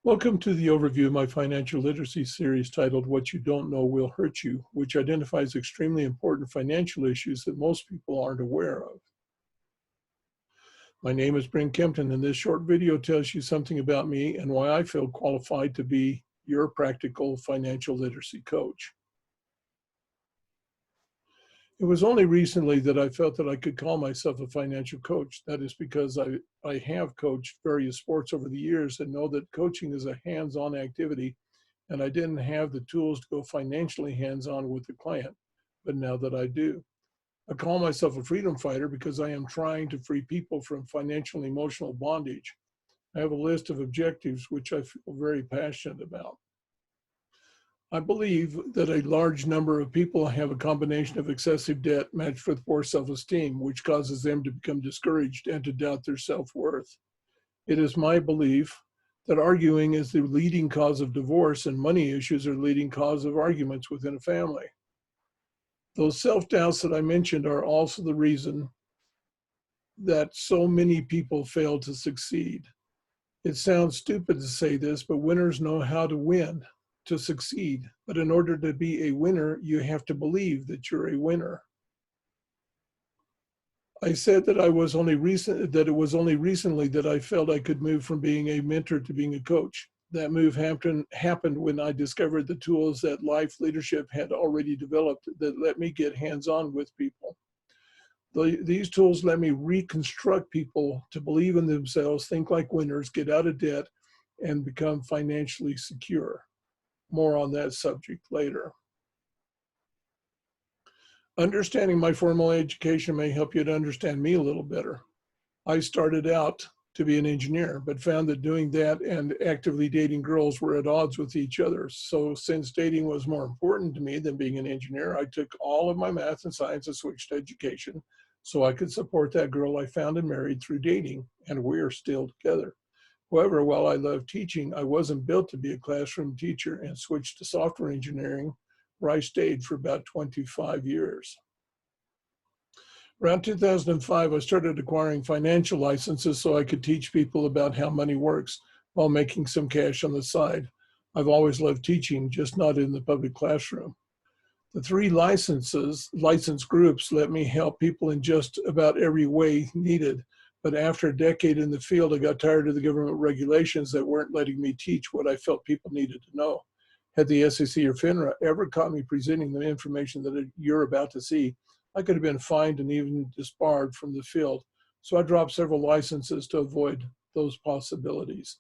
Welcome to the overview of my financial literacy series titled What You Don't Know Will Hurt You, which identifies extremely important financial issues that most people aren't aware of. My name is Brent Kempton, and this short video tells you something about me and why I feel qualified to be your practical financial literacy coach. It was only recently that I felt that I could call myself a financial coach. That is because I have coached various sports over the years and know that coaching is a hands-on activity, and I didn't have the tools to go financially hands-on with the client, but now that I do. I call myself a freedom fighter because I am trying to free people from financial and emotional bondage. I have a list of objectives which I feel very passionate about. I believe that a large number of people have a combination of excessive debt matched with poor self-esteem, which causes them to become discouraged and to doubt their self-worth. It is my belief that arguing is the leading cause of divorce and money issues are the leading cause of arguments within a family. Those self-doubts that I mentioned are also the reason that so many people fail to succeed. It sounds stupid to say this, but winners know how to win, to succeed. But in order to be a winner, you have to believe that you're a winner. I said that it was only recently that I felt I could move from being a mentor to being a coach. That move happened when I discovered the tools that Life Leadership had already developed that let me get hands-on with people. These tools let me reconstruct people to believe in themselves, think like winners, get out of debt, and become financially secure. More on that subject later. Understanding my formal education may help you to understand me a little better. I started out to be an engineer, but found that doing that and actively dating girls were at odds with each other. So since dating was more important to me than being an engineer, I took all of my math and science and switched to education so I could support that girl I found and married through dating, and we're still together. However, while I love teaching, I wasn't built to be a classroom teacher and switched to software engineering, where I stayed for about 25 years. Around 2005, I started acquiring financial licenses so I could teach people about how money works while making some cash on the side. I've always loved teaching, just not in the public classroom. The three license groups let me help people in just about every way needed. But after a decade in the field, I got tired of the government regulations that weren't letting me teach what I felt people needed to know. Had the SEC or FINRA ever caught me presenting the information that you're about to see, I could have been fined and even disbarred from the field. So I dropped several licenses to avoid those possibilities.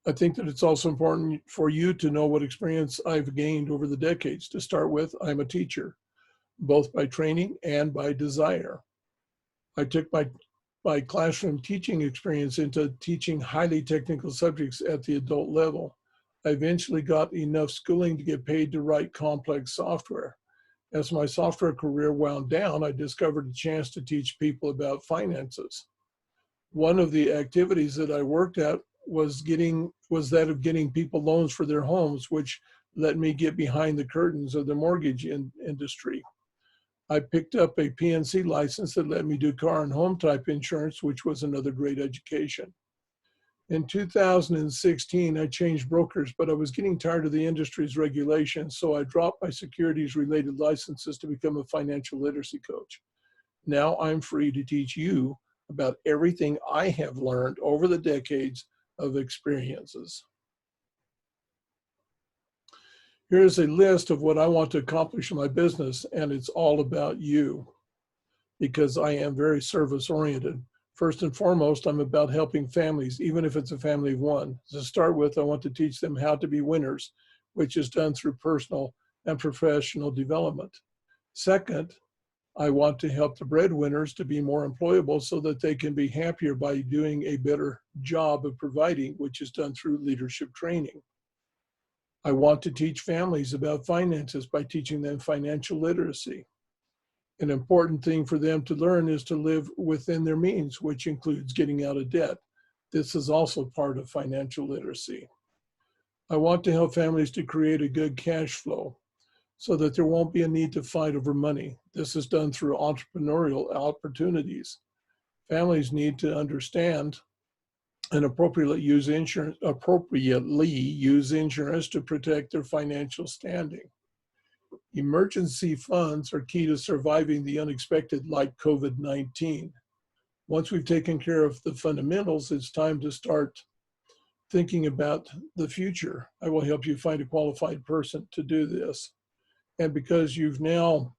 I think that it's also important for you to know what experience I've gained over the decades. To start with, I'm a teacher, both by training and by desire. I took my classroom teaching experience into teaching highly technical subjects at the adult level. I eventually got enough schooling to get paid to write complex software. As my software career wound down, I discovered a chance to teach people about finances. One of the activities that I worked at was that of getting people loans for their homes, which let me get behind the curtains of the mortgage industry. I picked up a PNC license that let me do car and home type insurance, which was another great education. In 2016, I changed brokers, but I was getting tired of the industry's regulations, so I dropped my securities related licenses to become a financial literacy coach. Now I'm free to teach you about everything I have learned over the decades of experiences. Here's a list of what I want to accomplish in my business, and it's all about you because I am very service oriented. First and foremost, I'm about helping families, even if it's a family of one. To start with, I want to teach them how to be winners, which is done through personal and professional development. Second, I want to help the breadwinners to be more employable so that they can be happier by doing a better job of providing, which is done through leadership training. I want to teach families about finances by teaching them financial literacy. An important thing for them to learn is to live within their means, which includes getting out of debt. This is also part of financial literacy. I want to help families to create a good cash flow so that there won't be a need to fight over money. This is done through entrepreneurial opportunities. Families need to understand and appropriately use insurance to protect their financial standing. Emergency funds are key to surviving the unexpected, like COVID-19. Once we've taken care of the fundamentals, it's time to start thinking about the future. I will help you find a qualified person to do this. And because you're now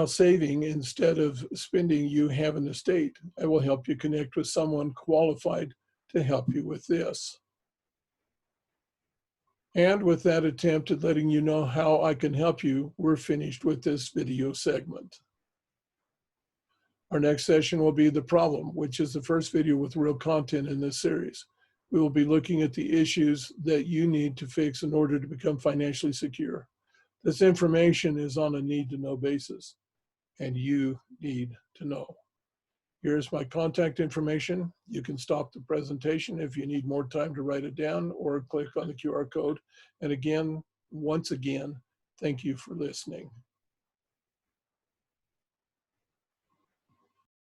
saving instead of spending, you have an estate. I will help you connect with someone qualified to help you with this. And with that attempt at letting you know how I can help you, we're finished with this video segment. Our next session will be the problem, which is the first video with real content in this series. We will be looking at the issues that you need to fix in order to become financially secure. This information is on a need-to-know basis, and you need to know. Here's my contact information. You can stop the presentation if you need more time to write it down, or click on the QR code. And again, once again, thank you for listening.